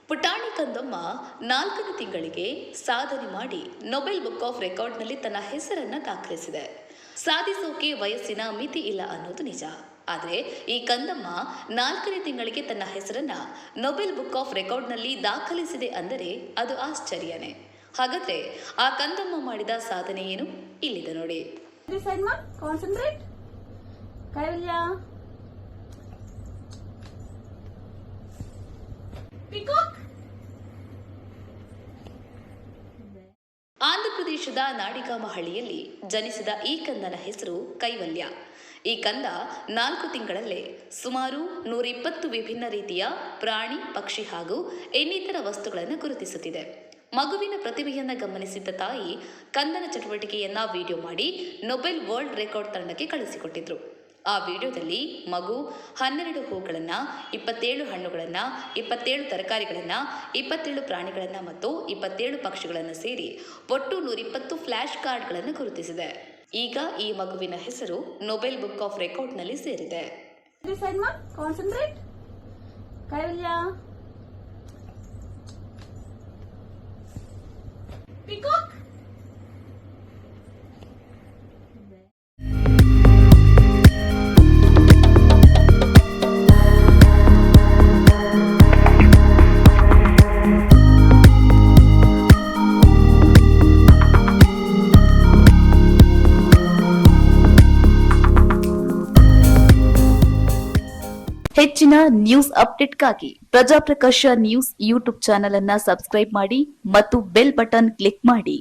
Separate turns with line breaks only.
ಪುಟಾಣಿ ಕಂದಮ್ಮ 4ನೇ ತಿಂಗಳಿಗೆ ಸಾಧನೆ ಮಾಡಿ ನೊಬೆಲ್ ಬುಕ್ ಆಫ್ ರೆಕಾರ್ಡ್ನಲ್ಲಿ ತನ್ನ ಹೆಸರನ್ನು ದಾಖಲಿಸಿದೆ. ಸಾಧಿಸೋಕೆ ವಯಸ್ಸಿನ ಮಿತಿ ಇಲ್ಲ ಅನ್ನೋದು ನಿಜ. ಆದರೆ ಈ ಕಂದಮ್ಮ 4ನೇ ತಿಂಗಳಿಗೆ ತನ್ನ ಹೆಸರನ್ನ ನೊಬೆಲ್ ಬುಕ್ ಆಫ್ ರೆಕಾರ್ಡ್ನಲ್ಲಿ ದಾಖಲಿಸಿದೆ ಅಂದರೆ ಅದು ಆಶ್ಚರ್ಯನೇ. ಹಾಗಾದ್ರೆ ಆ ಕಂದಮ್ಮ ಮಾಡಿದ ಸಾಧನೆ ಏನು? ಇಲ್ಲಿದೆ ನೋಡಿ. ಆಂಧ್ರಪ್ರದೇಶದ ನಾಡಿಗಾಮಹಳ್ಳಿಯಲ್ಲಿ ಜನಿಸಿದ ಈ ಕಂದನ ಹೆಸರು ಕೈವಲ್ಯ. ಈ ಕಂದ 4 ತಿಂಗಳಲ್ಲೇ ಸುಮಾರು 120 ವಿಭಿನ್ನ ರೀತಿಯ ಪ್ರಾಣಿ, ಪಕ್ಷಿ ಹಾಗೂ ಇನ್ನಿತರ ವಸ್ತುಗಳನ್ನು ಗುರುತಿಸುತ್ತಿದೆ. ಮಗುವಿನ ಪ್ರತಿಭೆಯನ್ನು ಗಮನಿಸಿದ್ದ ತಾಯಿ ಕಂದನ ಚಟುವಟಿಕೆಯನ್ನ ವಿಡಿಯೋ ಮಾಡಿ ನೊಬೆಲ್ ವರ್ಲ್ಡ್ ರೆಕಾರ್ಡ್ ತಂಡಕ್ಕೆ ಕಳಿಸಿಕೊಟ್ಟಿದ್ರು. ಆ ವಿಡಿಯೋದಲ್ಲಿ ಮಗು 12 ಹೂಗಳನ್ನು, 27 ಹಣ್ಣುಗಳನ್ನು, 27 ತರಕಾರಿಗಳನ್ನು, 27 ಪ್ರಾಣಿಗಳನ್ನು ಮತ್ತು 27 ಪಕ್ಷಿಗಳನ್ನು ಸೇರಿ ಒಟ್ಟು 120 ಫ್ಲ್ಯಾಶ್ ಕಾರ್ಡ್ಗಳನ್ನು ಗುರುತಿಸಿದೆ. ಈಗ ಈ ಮಗುವಿನ ಹೆಸರು ನೊಬೆಲ್ ಬುಕ್ ಆಫ್ ರೆಕಾರ್ಡ್ನಲ್ಲಿ ಸೇರಿದೆ. ಹೆಚ್ಚಿನ news ಅಪ್ಡೇಟ್ಗಾಗಿ Prajaprakash news YouTube channel ಅನ್ನು ಸಬ್ಸ್ಕ್ರೈಬ್ ಮಾಡಿ ಮತ್ತು ಬೆಲ್ ಬಟನ್ ಕ್ಲಿಕ್ ಮಾಡಿ.